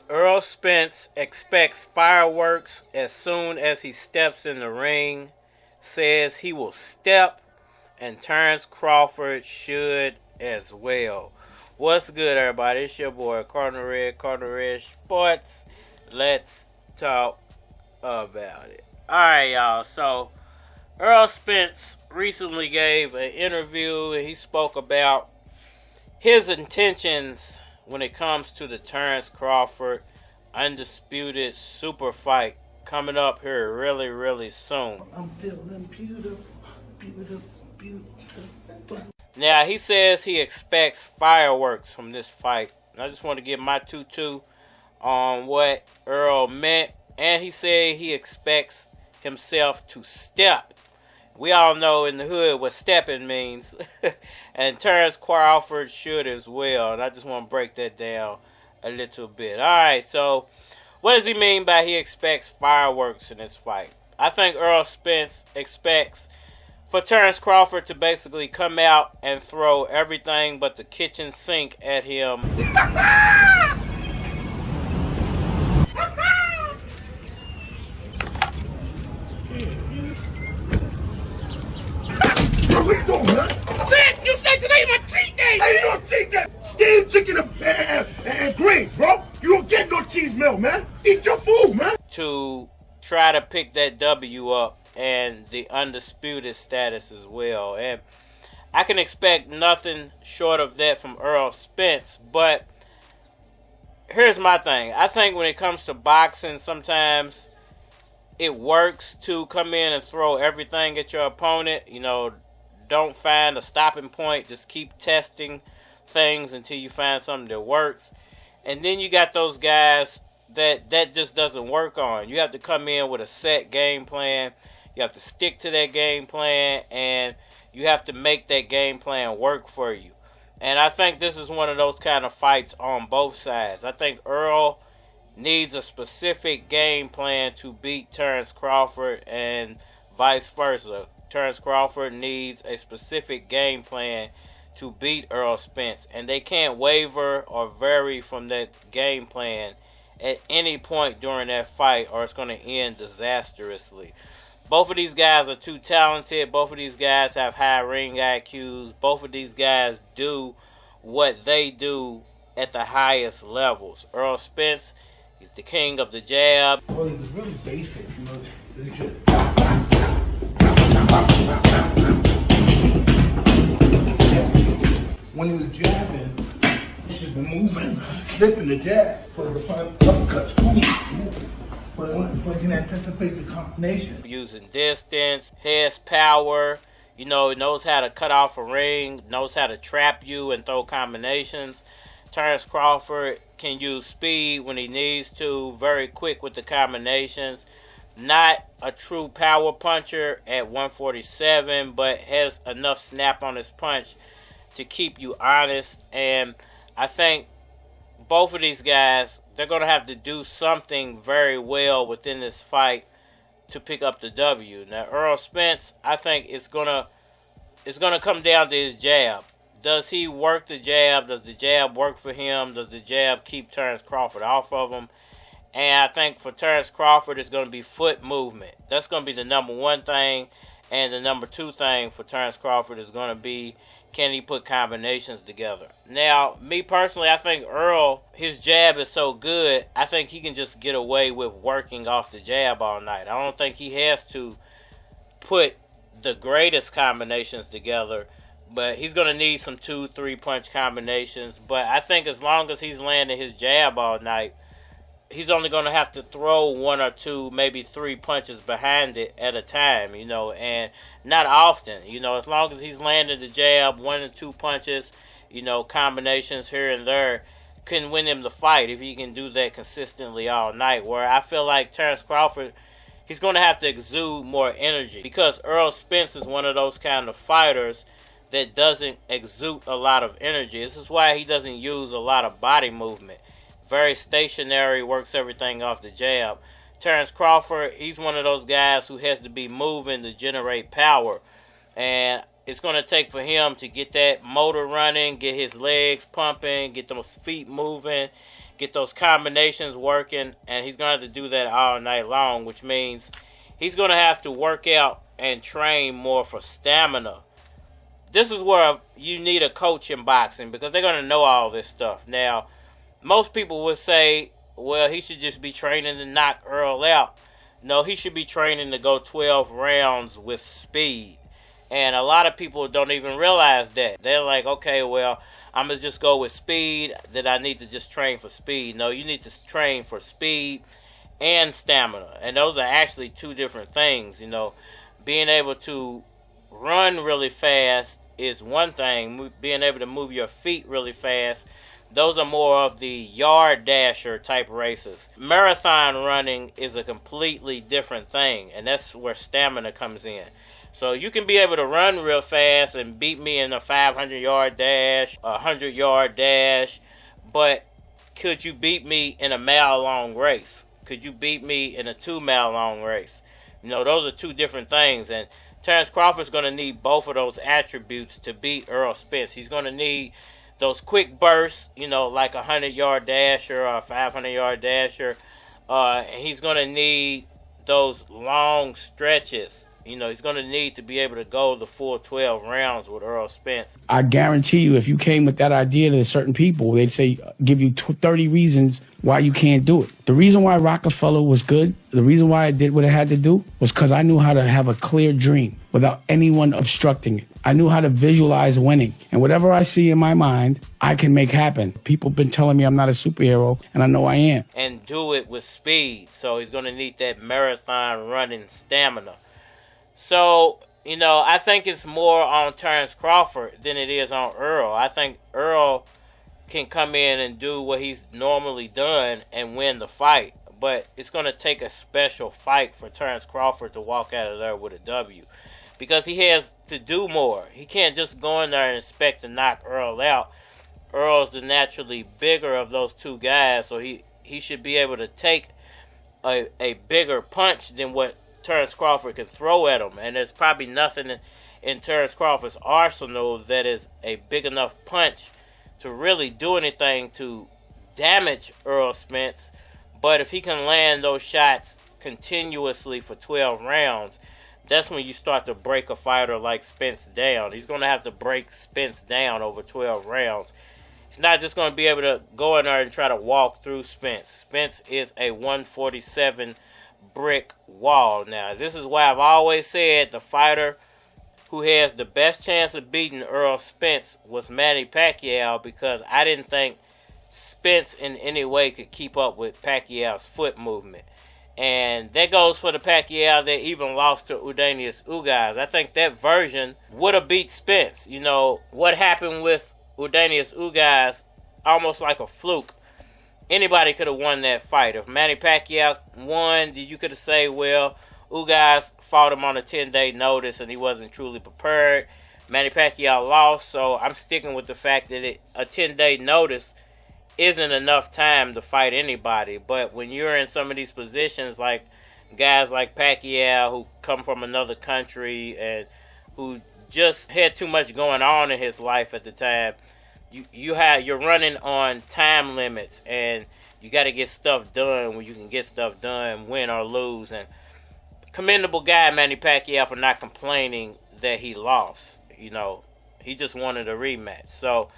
Errol Spence expects fireworks as soon as he steps in the ring, says he will step, and Terence Crawford should as well. What's good, everybody? It's your boy, Cardinal Red Sports. Let's talk about it. Alright, y'all. So, Errol Spence recently gave an interview, and he spoke about his intentions when it comes to the Terence Crawford undisputed super fight coming up here really, really soon. I'm feeling beautiful. Now, he says he expects fireworks from this fight. And I just want to give my two on what Errol meant. And he said he expects himself to step. We all know in the hood what stepping means. And Terence Crawford should as well. And I just want to break that down a little bit. Alright, so what does he mean by he expects fireworks in this fight? I think Errol Spence expects for Terence Crawford to basically come out and throw everything but the kitchen sink at him. What you doing, man? You said today my treat day! Hey, you don't cheat that steamed chicken and greens, bro. You don't get no cheese meal, man. Eat your food, man. To try to pick that W up and the undisputed status as well. And I can expect nothing short of that from Errol Spence. But here's my thing. I think when it comes to boxing, sometimes it works to come in and throw everything at your opponent. You know, don't find a stopping point. Just keep testing things until you find something that works. And then you got those guys that just doesn't work on. You have to come in with a set game plan. You have to stick to that game plan, and you have to make that game plan work for you. And I think this is one of those kind of fights on both sides. I think Errol needs a specific game plan to beat Terence Crawford, and vice versa. Terence Crawford needs a specific game plan to beat Errol Spence, and they can't waver or vary from that game plan at any point during that fight, or it's going to end disastrously. Both of these guys are too talented. Both of these guys have high ring IQs. Both of these guys do what they do at the highest levels. Errol Spence, he's the king of the jab. Well, it was really basic, you know. When he was jabbing, he should be moving, flipping the jab for the final uppercuts. So he can anticipate the combination. Using distance, his power, you know, knows how to cut off a ring, knows how to trap you and throw combinations. Terence Crawford can use speed when he needs to, very quick with the combinations. Not a true power puncher at 147, but has enough snap on his punch to keep you honest. And I think both of these guys, they're going to have to do something very well within this fight to pick up the W. Now, Errol Spence, I think it's going to come down to his jab. Does he work the jab? Does the jab work for him? Does the jab keep Terence Crawford off of him? And I think for Terence Crawford, it's going to be foot movement. That's going to be the number one thing. And the number two thing for Terence Crawford is going to be, can he put combinations together? Now, me personally, I think Errol, his jab is so good, I think he can just get away with working off the jab all night. I don't think he has to put the greatest combinations together, but he's going to need some 2-3 punch combinations. But I think as long as he's landing his jab all night, he's only going to have to throw 1 or 2, maybe 3 punches behind it at a time, you know, and not often, you know, as long as he's landing the jab, 1 or 2 punches, you know, combinations here and there, can win him the fight if he can do that consistently all night. Where I feel like Terence Crawford, he's going to have to exude more energy, because Errol Spence is one of those kind of fighters that doesn't exude a lot of energy. This is why he doesn't use a lot of body movement. Very stationary, works everything off the jab. Terence Crawford, he's one of those guys who has to be moving to generate power. And it's going to take for him to get that motor running, get his legs pumping, get those feet moving, get those combinations working. And he's going to have to do that all night long, which means he's going to have to work out and train more for stamina. This is where you need a coach in boxing because they're going to know all this stuff. Now, most people would say, well, he should just be training to knock Errol out. No, he should be training to go 12 rounds with speed. And a lot of people don't even realize that. They're like, okay, well, I'm going to just go with speed, that I need to just train for speed. No, you need to train for speed and stamina. And those are actually two different things. You know, being able to run really fast is one thing. Being able to move your feet really fast, those are more of the yard dasher type races. Marathon running is a completely different thing, and that's where stamina comes in. So you can be able to run real fast and beat me in a 500-yard dash, a 100-yard dash, but could you beat me in a mile-long race? Could you beat me in a 2-mile-long race? You know, those are two different things, and Terence Crawford's going to need both of those attributes to beat Errol Spence. He's going to need those quick bursts, you know, like a 100-yard dasher or a 500-yard dasher. And he's going to need those long stretches. You know, he's going to need to be able to go the full 12 rounds with Errol Spence. I guarantee you, if you came with that idea to certain people, they'd say, give you 30 reasons why you can't do it. The reason why Rockefeller was good, the reason why I did what I had to do, was because I knew how to have a clear dream without anyone obstructing it. I knew how to visualize winning. And whatever I see in my mind, I can make happen. People have been telling me I'm not a superhero, and I know I am. And do it with speed. So he's going to need that marathon running stamina. So, you know, I think it's more on Terence Crawford than it is on Errol. I think Errol can come in and do what he's normally done and win the fight. But it's going to take a special fight for Terence Crawford to walk out of there with a W. Because he has to do more. He can't just go in there and expect to knock Errol out. Errol's the naturally bigger of those two guys, so he should be able to take a bigger punch than what Terence Crawford can throw at him. And there's probably nothing in Terence Crawford's arsenal that is a big enough punch to really do anything to damage Errol Spence. But if he can land those shots continuously for 12 rounds, that's when you start to break a fighter like Spence down. He's going to have to break Spence down over 12 rounds. He's not just going to be able to go in there and try to walk through Spence. Spence is a 147 brick wall. Now, this is why I've always said the fighter who has the best chance of beating Errol Spence was Manny Pacquiao, because I didn't think Spence in any way could keep up with Pacquiao's foot movement. And that goes for the Pacquiao that even lost to Yordenis Ugas. I think that version would have beat Spence. You know, what happened with Yordenis Ugas, almost like a fluke. Anybody could have won that fight. If Manny Pacquiao won, you could have said, well, Ugas fought him on a 10-day notice and he wasn't truly prepared. Manny Pacquiao lost, so I'm sticking with the fact that a 10-day notice isn't enough time to fight anybody. But when you're in some of these positions, like guys like Pacquiao who come from another country and who just had too much going on in his life at the time, you're running on time limits, and you got to get stuff done when you can get stuff done, win or lose. And commendable guy, Manny Pacquiao, for not complaining that he lost. You know, he just wanted a rematch. So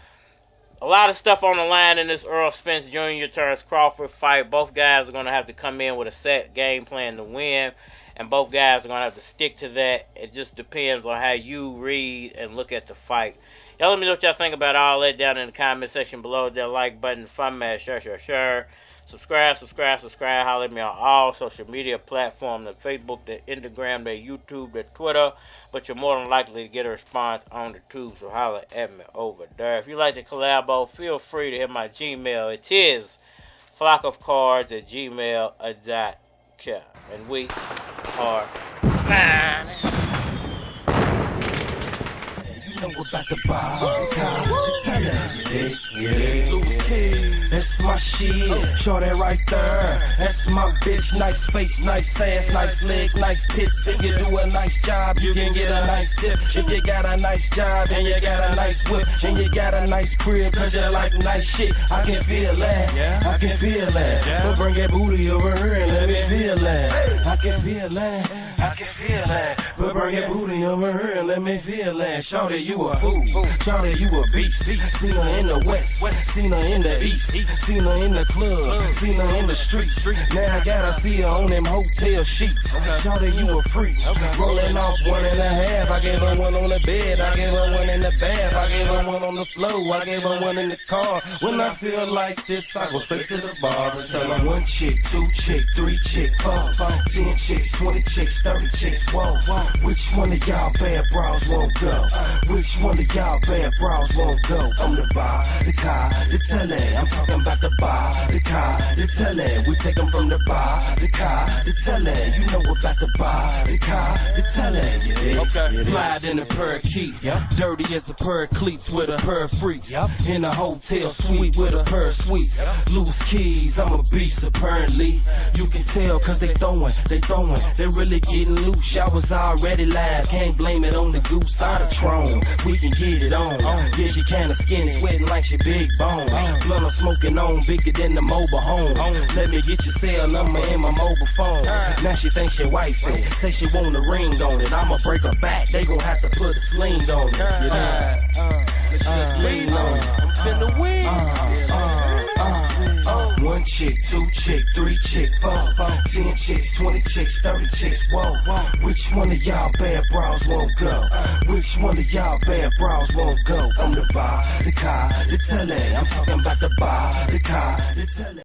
a lot of stuff on the line in this Errol Spence Jr. Terence Crawford fight. Both guys are going to have to come in with a set game plan to win, and both guys are going to have to stick to that. It just depends on how you read and look at the fight. Y'all let me know what y'all think about all that down in the comment section below. That like button, fun man, share. Subscribe. Holler at me on all social media platforms, the Facebook, the Instagram, the YouTube, the Twitter. But you're more than likely to get a response on the tube, so holler at me over there. If you like to collabo, feel free to hit my Gmail. It is flockofcards@gmail.com. And we are fine. about the bar, the car, the telly. Yeah, Louis King, that's my shit. Show that right there. That's my bitch. Nice face, nice ass, nice legs, nice tits. If you do a nice job, you can get a nice tip. If you got a nice job and you got a nice whip and you got a nice crib, cause you like nice shit, I can feel that. I can feel that. But bring that booty over here and let me feel that. I can feel that. I can feel that. But bring that booty over here and let me feel that. Shawty, you a fool. Shawty, you a beast. Seen her in the west, seen her in the east, seen her in the club, seen her in the streets. Now I gotta see her on them hotel sheets. Shawty, you a freak. Rolling off 1.5. I gave her one on the bed. I gave her one in the bath. I gave her one on the floor. I gave her one in the car. When I feel like this, I go straight to the bar and tell her 1 chick, 2 chick, 3 chick, 4, 10 chicks, 20 chicks, 30 chicks. Whoa, which one of y'all bad bras won't go? Which one of y'all bad bras won't go? I'm the bar, the car, the telly. I'm talking about the bar, the car, the telly. We take them from the bar, the car, the telly. You know about the bar, the car, the telly. Yeah, okay. Fly in a pair of keys, dirty as a pair of cleats with a pair of freaks. In a hotel suite with a pair of sweets. Loose keys, I'm a beast apparently. You can tell cause they throwing, they really getting loose. I was already live, can't blame it on the goose out of Tron. We can get it on. Yeah, she kinda skinny, sweating like she big bone. Blunt I'm smoking on, bigger than the mobile home. Let me get your cell number in my mobile phone. Now she thinks she wifey, say she want a ring on it. I'ma break her back, they gon' have to put a sling on it. You know? Lean on it. I'm finna win. 1 chick, 2 chick, 3 chick, 4, 10 chicks, 20 chicks, 30 chicks. Whoa, which one of y'all bad bras won't go? Which one of y'all bad bras won't go? I'm the bar, the car, the telly. I'm talking about the bar, the car, the telly.